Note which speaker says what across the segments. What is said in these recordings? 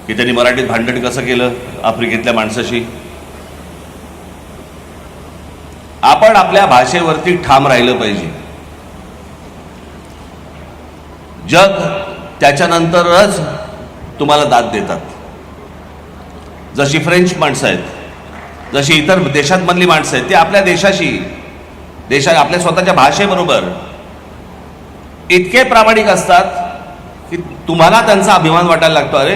Speaker 1: की त्यांनी मराठीत भांडण कसं केलं आफ्रिकेतल्या माणसाशी. आपण आपल्या भाषेवरती ठाम राहिलं पाहिजे. जग त्याच्यानंतरच तुम्हाला दाद देतात. जशी फ्रेंच माणसं आहेत, जशी इतर देशांमधली माणसं आहेत, ते आपल्या देशाशी आपल्या स्वतःच्या भाषेबरोबर इतके प्रामाणिक असतात की तुम्हाला त्यांचा अभिमान वाटायला लागतो. अरे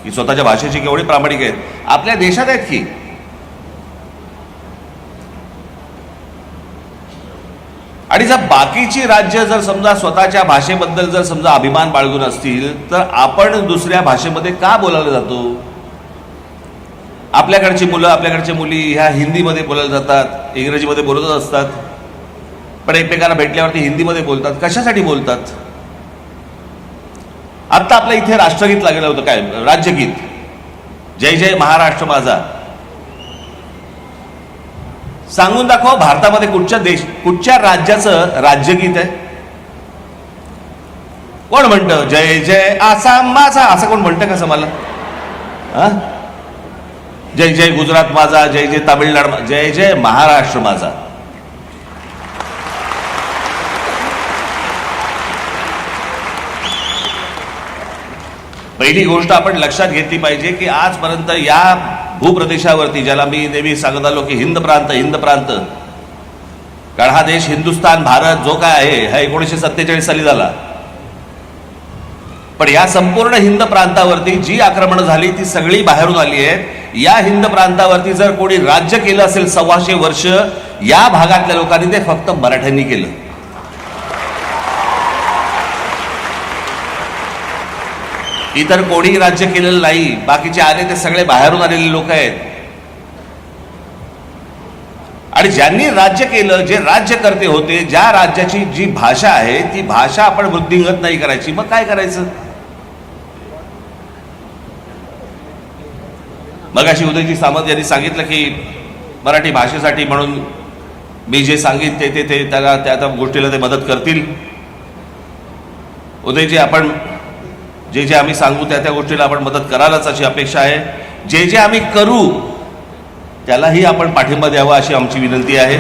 Speaker 1: की स्वतःच्या भाषेची केवढी प्रामाणिक आहेत. आपल्या देशात आहेत की. आणि जर बाकीची राज्य जर समजा स्वतःच्या भाषेबद्दल जर समजा अभिमान बाळगून असतील तर आपण दुसऱ्या भाषेमध्ये का बोलायला जातो. आपल्याकडची मुलं आपल्याकडच्या मुली ह्या हिंदीमध्ये बोलायला जातात, इंग्रजीमध्ये बोलत असतात, पण एकमेकांना भेटल्यावरती हिंदीमध्ये बोलतात. कशासाठी बोलतात. आत्ता आपल्या इथे राष्ट्रगीत लागलं होतं, काय राज्यगीत, जय जय महाराष्ट्र माझा. सांगून दाखवा भारतामध्ये कुठच्या राज्याचं राज्यगीत आहे. कोण म्हणतं जय जय आसाम माझा, असं कोण म्हणतं कसं मला. जय जय गुजरात माझा, जय जय तामिळनाडू, जय जय महाराष्ट्र माझा. पहिली गोष्ट आपण लक्षात घेतली पाहिजे की आजपर्यंत या भूप्रदेशावरती, ज्याला मी नेहमी सांगत आलो की हिंद प्रांत, कारण हा देश हिंदुस्थान भारत जो काय आहे हा 1947 साली झाला. पण या संपूर्ण हिंद प्रांतावरती जी आक्रमणं झाली ती सगळी बाहेरून आली आहेत. या हिंद प्रांतावरती जर कोणी राज्य केलं असेल 125 वर्ष, या भागातल्या लोकांनी ते फक्त मराठ्यांनी केलं. इतर कोणीही राज्य केलेलं नाही. बाकीचे आले ते सगळे बाहेरून आलेले लोक आहेत. आणि ज्यांनी राज्य केलं, जे राज्यकर्ते होते, ज्या राज्याची जी भाषा आहे ती भाषा आपण वृद्धिंगत नाही करायची, मग काय करायचं. मगाशी उदयजी सामंत यांनी सांगितलं की मराठी भाषेसाठी म्हणून मी जे सांगित ते त्याला त्या गोष्टीला ते मदत करतील. उदयजी, आपण जे आम्ही सांगू त्या गोष्टीला आपण मदत करायलाच अशी अपेक्षा आहे. जे आम्ही करू त्यालाही आपण पाठिंबा द्यावा अशी आमची विनंती आहे.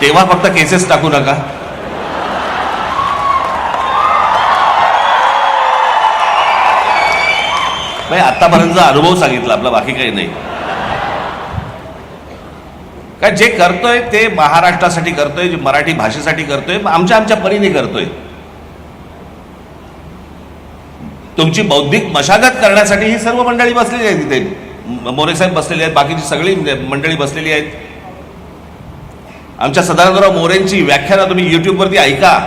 Speaker 1: तेव्हा फक्त केसेस टाकू नका. आतापर्यंतचा अनुभव सांगितला आपला, बाकी काही नाही. काय जे करतोय ते महाराष्ट्रासाठी करतोय, जे मराठी भाषेसाठी करतोय, आमच्या परीने करतोय. तुमची बौद्धिक मशागत करण्यासाठी ही सर्व मंडळी बसलेली आहेत तिथे. मोरे साहेब बसलेले आहेत, बाकीची सगळी मंडळी बसलेली आहेत. आमच्या सदानंदराव मोरेंची व्याख्यानं तुम्ही युट्यूबवरती ऐका.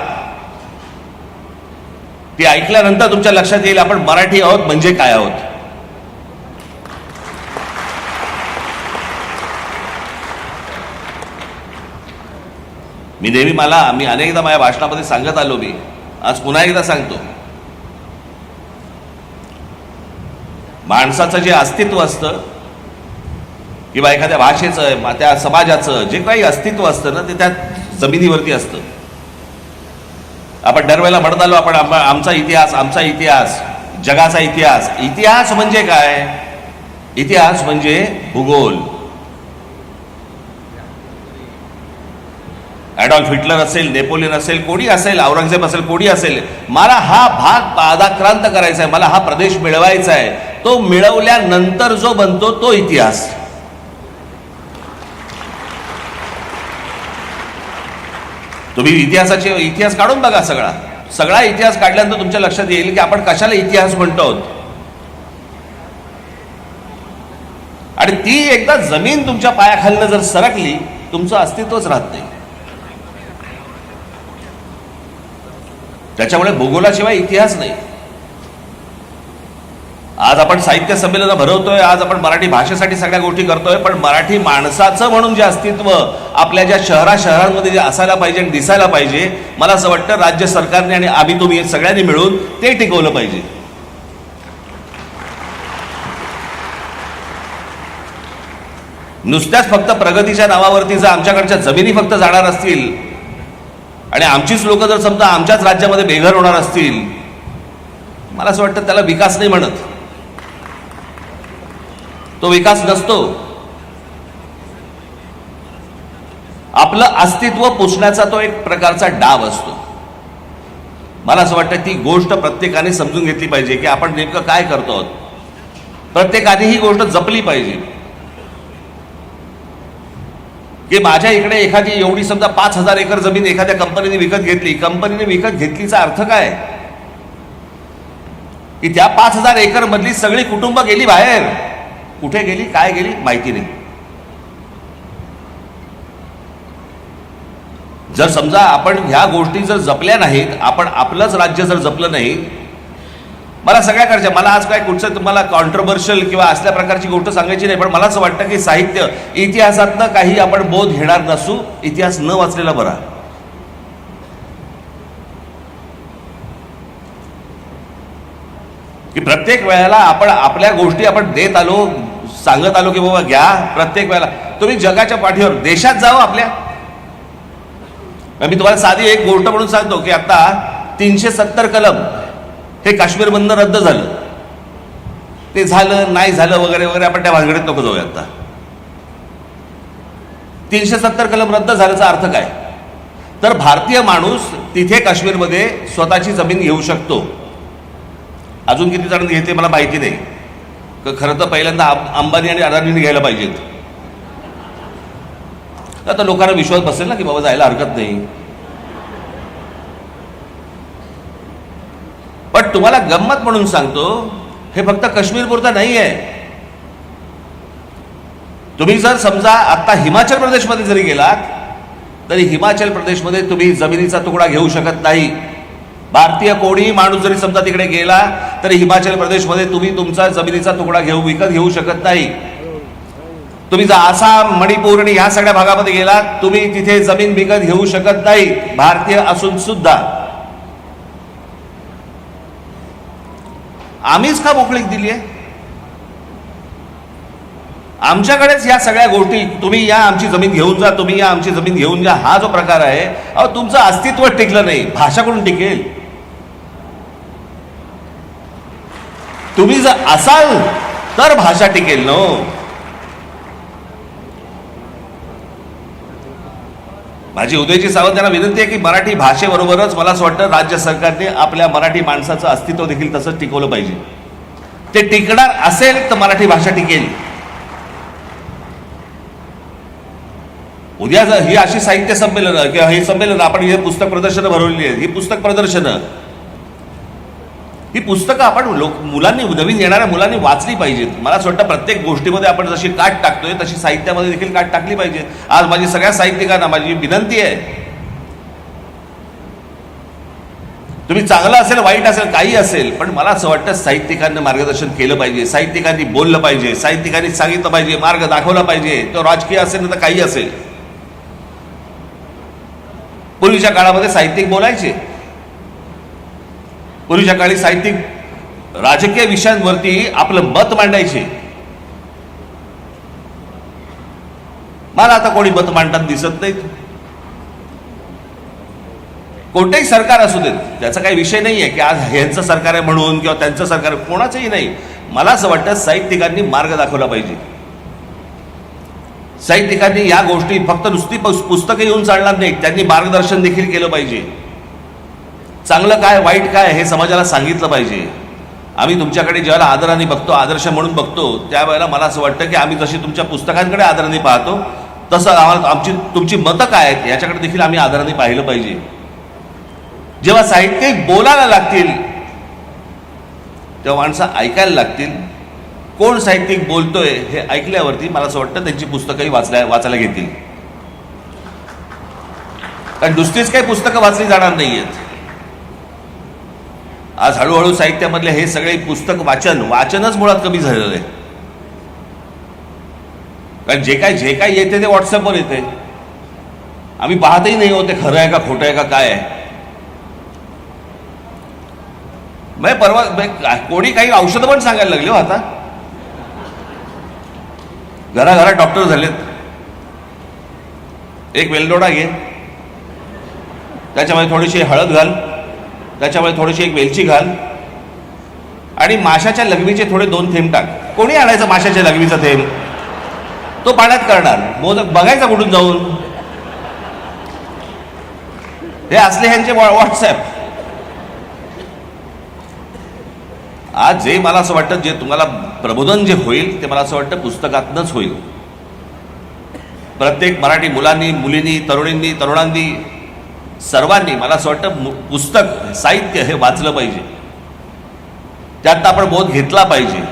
Speaker 1: ती ऐकल्यानंतर तुमच्या लक्षात येईल आपण मराठी आहोत म्हणजे काय आहोत. मी अनेकदा माझ्या भाषणामध्ये सांगत आलो, मी आज पुन्हा एकदा सांगतो. माणसाचं जे अस्तित्व असतं किंवा एखाद्या भाषेचं, त्या समाजाचं जे काही अस्तित्व असतं ना, ते त्या जमिनीवरती असतं. आपण दरवेळेला म्हणत आलो आपण आमचा इतिहास, जगाचा इतिहास. इतिहास म्हणजे काय. इतिहास म्हणजे भूगोल. ॲडॉल्फ हिटलर असेल, नेपोलियन असेल, कोणी असेल, औरंगजेब असेल, कोणी असेल, मला हा भाग पादाक्रांत करायचा आहे, मला हा प्रदेश मिळवायचा आहे. तो मिळवल्यानंतर जो बनतो तो इतिहास. तुम्ही इतिहास काढून बघा. सगळा इतिहास काढल्यानंतर तुमच्या लक्षात येईल की आपण कशाला इतिहास म्हणतो आहोत. आणि ती एकदा जमीन तुमच्या पायाखालनं जर सरकली, तुमचं अस्तित्वच राहत नाही. त्याच्यामुळे भूगोलाशिवाय इतिहास नाही. आज आपण साहित्य संमेलन भरवतोय, आज आपण मराठी भाषेसाठी सगळ्या गोष्टी करतोय, पण मराठी माणसाचं म्हणून जे अस्तित्व आपल्या ज्या शहरांमध्ये जे असायला पाहिजे आणि दिसायला पाहिजे, मला असं वाटतं राज्य सरकारने आणि आम्ही तुम्ही सगळ्यांनी मिळून ते टिकवलं पाहिजे. नुसत्याच फक्त प्रगतीच्या नावावरती जर आमच्याकडच्या जमिनी फक्त जाणार असतील आणि आमचीच लोक जर समजा आमच्याच राज्यामध्ये बेघर होणार असतील, मला असं वाटतं त्याला विकास नाही म्हणत, तो विकास नसतो. आपलं अस्तित्व पुसण्याचा तो एक प्रकारचा डाव असतो. मला असं वाटतं ती गोष्ट प्रत्येकाने समजून घेतली पाहिजे की आपण नेमकं काय करतो आहोत. प्रत्येकाने ही गोष्ट जपली पाहिजे की माझ्या इकडे एखादी एवढी समजा 5,000 एकर जमीन एखाद्या कंपनीने विकत घेतली. कंपनीने विकत घेतलीचा अर्थ काय की त्या 5,000 एकर मधली सगळी कुटुंब गेली बाहेर. कुठे गेली, काय गेली माहिती नाही. जर समजा आपण ह्या गोष्टी जर जपल्या नाहीत, आपण आपलंच राज्य जर जपलं नाही, मला सगळ्या करायच्या, मला आज काय कुठचं तुम्हाला कॉन्ट्रोवर्शियल किंवा असल्या प्रकारची गोष्ट सांगायची नाही, पण मला असं वाटतं की साहित्य इतिहासातनं काही आपण बोध घेणार नसू, इतिहास न वाचलेला बरा. की प्रत्येक वेळेला आपण आपल्या गोष्टी आपण देत आलो, सांगत आलो की बाबा घ्या. प्रत्येक वेळेला तुम्ही जगाच्या पाठीवर देशात जावं आपल्या. मी तुम्हाला साधी एक गोष्ट म्हणून सांगतो की आता 370 कलम हे काश्मीरमधनं रद्द झालं. ते झालं नाही झालं वगैरे वगैरे आपण त्या भानगडीत नको जाऊया. आता 370 कलम रद्द झाल्याचा अर्थ काय, तर भारतीय माणूस तिथे काश्मीरमध्ये स्वतःची जमीन घेऊ शकतो. अजून किती जण घेते मला माहिती नाही. खरं तर पहिल्यांदा अंबानी आणि अदानीने घ्यायला पाहिजेत. आता लोकांना विश्वास बसेल ना की बाबा जायला हरकत नाही. पण तुम्हाला गंमत म्हणून सांगतो, हे फक्त काश्मीरपुरतं नाही आहे. तुम्ही जर समजा आता हिमाचल प्रदेशमध्ये जरी गेलात तरी हिमाचल प्रदेशमध्ये तुम्ही जमिनीचा तुकडा घेऊ शकत नाही. भारतीय कोणी माणूस जरी समजा तिकडे गेला तरी हिमाचल प्रदेशमध्ये तुम्ही तुमचा जमिनीचा तुकडा विकत घेऊ शकत नाही. तुम्ही जर आसाम, मणिपूर आणि ह्या सगळ्या भागामध्ये गेलात, तुम्ही तिथे जमीन विकत घेऊ शकत नाही, भारतीय असून सुद्धा. आम्हीच का मोकळीक दिली आहे? आमच्याकडेच या सगळ्या गोष्टी, तुम्ही या आमची जमीन घेऊन जा, तुम्ही या आमची जमीन घेऊन जा, हा जो प्रकार आहे, अहो तुमचं अस्तित्व टिकलं नाही, भाषा कुठून टिकेल? तुम्ही जर असाल तर भाषा टिकेल नो. माझी उदयजी सावंत यांना विनंती आहे की मराठी भाषेबरोबरच मला असं वाटतं राज्य सरकारने आपल्या मराठी माणसाचं अस्तित्व देखील तसंच टिकवलं पाहिजे. ते टिकणार असेल तर मराठी भाषा टिकेल. उद्या जर ही अशी साहित्य संमेलन किंवा हे संमेलन आपण हे पुस्तक प्रदर्शनं भरवली आहेत, ही पुस्तक प्रदर्शनं, ही पुस्तकं आपण मुलांनी, नवीन येणाऱ्या मुलांनी वाचली पाहिजेत. मला असं वाटतं प्रत्येक गोष्टीमध्ये आपण जशी काट टाकतोय तशी साहित्यामध्ये देखील काट टाकली पाहिजे. आज माझी सगळ्या साहित्यिकांना माझी विनंती आहे, तुम्ही चांगलं असेल वाईट असेल काही असेल, पण मला असं वाटतं साहित्यिकांनी मार्गदर्शन केलं पाहिजे, साहित्यिकांनी बोललं पाहिजे, साहित्यिकांनी सांगितलं पाहिजे, मार्ग दाखवला पाहिजे. तो राजकीय असेल तर काही असेल. पूर्वीच्या काळामध्ये साहित्यिक बोलायचे. पूर्वीच्या काळी साहित्यिक राजकीय विषयांवरती आपलं मत मांडायचे. मला आता कोणी मत मांडताना दिसत नाही. कोणतेही सरकार असू देत, त्याचा काही विषय नाही आहे की आज ह्यांचं सरकार आहे म्हणून किंवा त्यांचं सरकार, कोणाचंही नाही. मला असं वाटतं साहित्यिकांनी मार्ग दाखवला पाहिजे. साहित्यिकांनी या गोष्टी फक्त नुसती पुस्तकं येऊन चालणार नाहीत, त्यांनी मार्गदर्शन देखील केलं पाहिजे. चांगलं काय वाईट काय हे समाजाला सांगितलं पाहिजे. आम्ही तुमच्याकडे ज्यावेळेला आदराने बघतो, आदर्श म्हणून बघतो, त्यावेळेला मला असं वाटतं की आम्ही जशी तुमच्या पुस्तकांकडे आदराने पाहतो तसं आम्हाला तुमची मतं काय आहेत याच्याकडे देखील आम्ही आदराने पाहिलं पाहिजे. जेव्हा साहित्यिक बोलायला लागतील तेव्हा माणसं ऐकायला लागतील. कोण साहित्यिक बोलतोय हे ऐकल्यावरती मला असं वाटतं त्यांची पुस्तकंही वाचायला घेतील. कारण नुसतीच काही पुस्तकं वाचली जाणार नाही आहेत. आज हळूहळू साहित्यामधले हे सगळे पुस्तक वाचनच मुळात कमी झालेलं आहे. कारण जे काय येते ते व्हॉट्सअपवर येते. आम्ही पाहतही नाही होते खरं आहे का खोटं आहे का काय आहे. मग परवा कोणी काही औषधं पण सांगायला लागले हो. आता घराघरात डॉक्टर झालेत. एक वेलदोडा घे, त्याच्यामध्ये थोडीशी हळद घाल, त्याच्यामध्ये थोडीशी एक वेलची घाल आणि माशाच्या लघवीचे थोडे 2 थेंब टाक. कोणी आणायचं माशाच्या लघवीचा थेंब? तो पाण्यात करणार, मोदक बघायचा कुठून जाऊन? हे असले ह्यांचे व्हॉट्सॲप. आज जे मला असं वाटतं, जे तुम्हाला प्रबोधन जे होईल ते मला असं वाटतं पुस्तकातनंच होईल. प्रत्येक मराठी मुलांनी, मुलींनी, तरुणींनी, तरुणांनी, सर्वांनी मला असं वाटतं पुस्तक, साहित्य हे वाचलं पाहिजे. त्यातनं आपण बोध घेतला पाहिजे.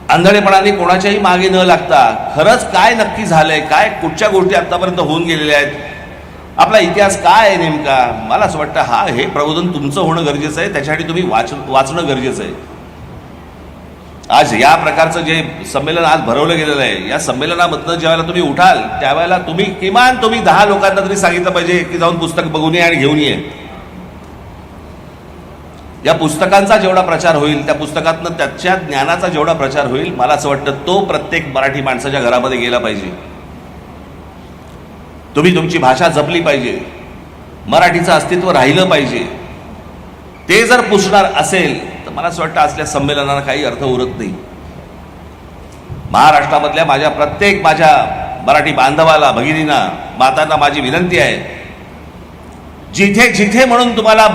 Speaker 1: आंधळेपणाने कोणाच्याही मागे न लागता खरंच काय नक्की झालंय, काय कुठच्या गोष्टी आतापर्यंत होऊन गेलेल्या आहेत, आपला इतिहास काय आहे नेमका, मला असं वाटतं हे प्रबोधन तुमचं होणं गरजेचं आहे. त्याच्यासाठी तुम्ही वाचणं गरजेचं आहे. आज या प्रकारचं जे संमेलन आज भरवलं गेलेलं आहे, या संमेलनामधनं ज्यावेळेला तुम्ही उठाल त्यावेळेला किमान तुम्ही 10 लोकांना तरी सांगितलं पाहिजे की जाऊन पुस्तक बघून ये आणि घेऊन ये. या पुस्तकांचा जेवढा प्रचार होईल, त्या पुस्तकातनं त्याच्या ज्ञानाचा जेवढा प्रचार होईल, मला असं वाटतं तो प्रत्येक मराठी माणसाच्या घरामध्ये गेला पाहिजे. तुम्ही तुमची भाषा जपली पाहिजे, मराठीचं अस्तित्व राहिलं पाहिजे. ते जर पुसणार असेल तर मला असं वाटतं असल्या संमेलनाला काही अर्थ उरत नाही. महाराष्ट्रामधल्या प्रत्येक माझ्या मराठी बांधवाला, भगिनींना, मातांना माझी विनंती आहे, जिथे जिथे म्हणून तुम्हाला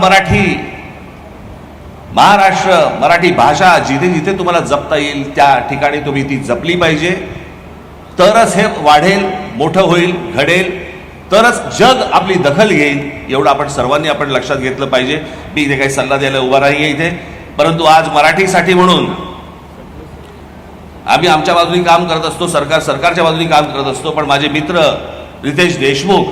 Speaker 1: महाराष्ट्र, मराठी भाषा जिथे जिथे तुम्हाला जपता येईल त्या ठिकाणी तुम्ही ती जपली पाहिजे. तरच हे वाढेल, मोठं होईल, घडेल, तरच जग आपली दखल घेईल. एवढं आपण सर्वांनी लक्षात घेतलं पाहिजे. मी इथे काही सल्ला द्यायला उभा नाही आहे इथे, परंतु आज मराठीसाठी म्हणून आम्ही आमच्या बाजूने काम करत असतो, सरकारच्या बाजूने काम करत असतो. पण माझे मित्र रितेश देशमुख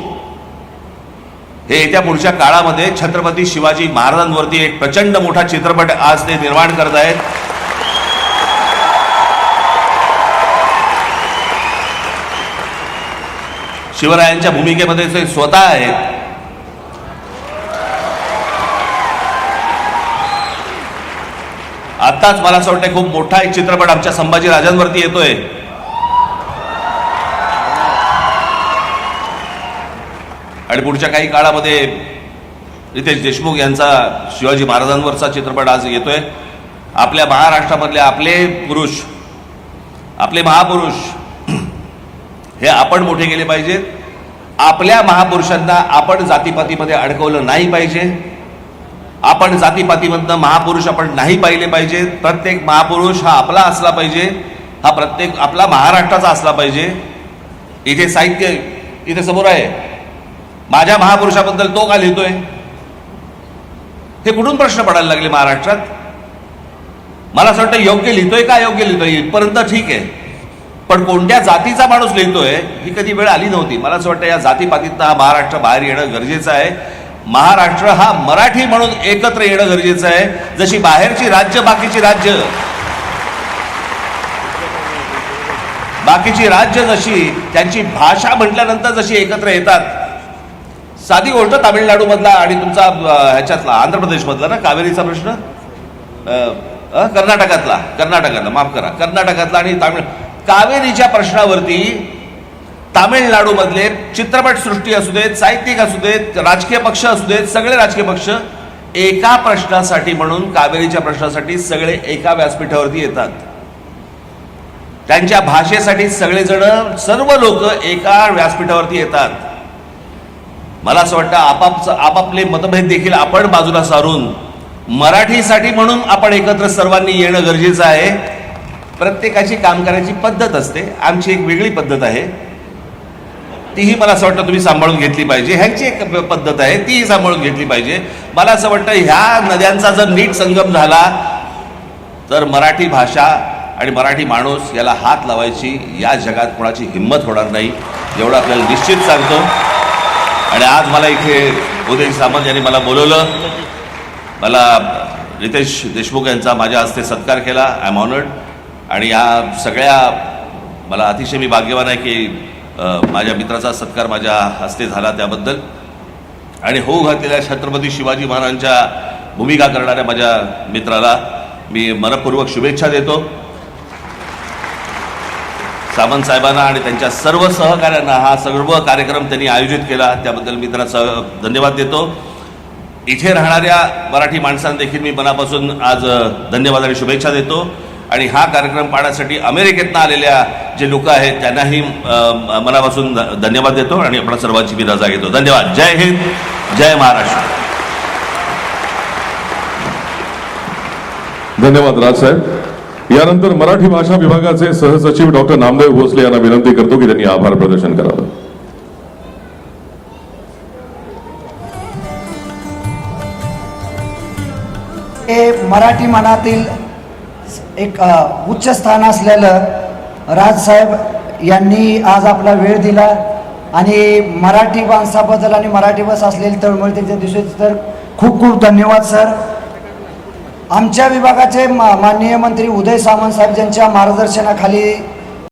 Speaker 1: हे येत्या पुढच्या काळामध्ये छत्रपती शिवाजी महाराजांवरती एक प्रचंड मोठा चित्रपट आज ते निर्माण करत आहेत. शिवरायांच्या भूमिकेमध्ये ते स्वतः आहेत. आत्ताच मला असं वाटतं खूप मोठा एक चित्रपट आमच्या संभाजी राजांवरती येतोय. आणि पुढच्या काही काळामध्ये रितेश देशमुख यांचा शिवाजी महाराजांवरचा चित्रपट आज येतोय. आपल्या महाराष्ट्रामधले आपले महापुरुष हे आपण मोठे केले पाहिजेत. आपल्या महापुरुषांना आपण जातीपातीमध्ये अडकवलं नाही पाहिजे. आपण जातीपातीमधनं महापुरुष आपण नाही पाहिले पाहिजे. प्रत्येक महापुरुष हा आपला असला पाहिजे, हा प्रत्येक आपला महाराष्ट्राचा असला पाहिजे. इथे साहित्य इथे समोर आहे. माझ्या महापुरुषाबद्दल तो का लिहितोय? हे कुठून प्रश्न पडायला लागले महाराष्ट्रात? मला असं वाटतं योग्य लिहितोय का अयोग्य लिहितोय इथपर्यंत ठीक आहे, पण कोणत्या जातीचा माणूस लिहितोय ही कधी वेळ आली नव्हती. मला असं वाटतं या जातीपातीतनं हा महाराष्ट्र बाहेर येणं गरजेचं आहे. महाराष्ट्र हा मराठी म्हणून एकत्र येणं गरजेचं आहे. जशी बाहेरची राज्य, बाकीची राज्य जशी त्यांची भाषा म्हटल्यानंतर जशी एकत्र येतात. साधी गोष्ट तामिळनाडू मधला आणि तुमचा ह्याच्यातला आंध्र प्रदेश मधला ना कावेरीचा प्रश्न, कर्नाटकातला माफ करा, कर्नाटकातला आणि कावेरीच्या प्रश्नावरती तामिळनाडूमधले चित्रपटसृष्टी असू देत, साहित्यिक असू देत, राजकीय पक्ष असू देत, सगळे राजकीय पक्ष एका प्रश्नासाठी म्हणून, कावेरीच्या प्रश्नासाठी सगळे एका व्यासपीठावरती येतात. त्यांच्या भाषेसाठी सगळेजण, सर्व लोक एका व्यासपीठावरती येतात. मला असं वाटतं आपापले मतभेद देखील आपण बाजूला सारून मराठीसाठी म्हणून आपण एकत्र सर्वांनी येणं गरजेचं आहे. प्रत्येकाची काम करायची पद्धत असते, आमची एक वेगळी पद्धत आहे, तीही मला असं वाटतं तुम्ही सांभाळून घेतली पाहिजे. ह्यांची एक पद्धत आहे, तीही सांभाळून घेतली पाहिजे. मला असं वाटतं ह्या नद्यांचा जर नीट संगम झाला तर मराठी भाषा आणि मराठी माणूस याला हात लावायची या जगात कोणाची हिंमत होणार नाही, एवढं आपल्याला निश्चित सांगतो. आणि आज मला इथे उदय सामंत यांनी मला बोलवलं, मला रितेश देशमुख यांचा माझ्या हस्ते सत्कार केला. I am honoured. आणि या सगळ्या मला अतिशय मी भाग्यवान आहे की माझ्या मित्राचा सत्कार माझ्या हस्ते झाला त्याबद्दल. आणि होऊ घातलेल्या छत्रपती शिवाजी महाराजांच्या भूमिका करणाऱ्या माझ्या मित्राला मी मनपूर्वक शुभेच्छा देतो. सामंत साहेबांना आणि त्यांच्या सर्व सहकाऱ्यांना हा सर्व कार्यक्रम त्यांनी आयोजित केला, त्याबद्दल मी त्यांना धन्यवाद देतो. इथे राहणाऱ्या मराठी माणसांना देखील मी मनापासून आज धन्यवाद आणि शुभेच्छा देतो. आणि हा कार्यक्रम पाहण्यासाठी अमेरिकेतनं आलेल्या जे लोक आहेत त्यांनाही मनापासून धन्यवाद देतो आणि आपल्या सर्वांची मी रजा घेतो. धन्यवाद. जय हिंद, जय महाराष्ट्र.
Speaker 2: धन्यवाद राजसाहेब. यानंतर मराठी भाषा विभागाचे सहसचिव डॉक्टर नामदेव भोसले यांना विनंती करतो की त्यांनी आभार प्रदर्शन करावं.
Speaker 3: हे मराठी मनातील एक उच्च स्थान असलेलं राजसाहेब यांनी आज आपला वेळ दिला आणि मराठी माणसाबद्दल आणि मराठी बस असलेली तळमळ त्याच्या दिवशी तर खूप खूप धन्यवाद सर. आमच्या विभागाचे माननीय मंत्री उदय सामंत साहेब यांच्या मार्गदर्शनाखाली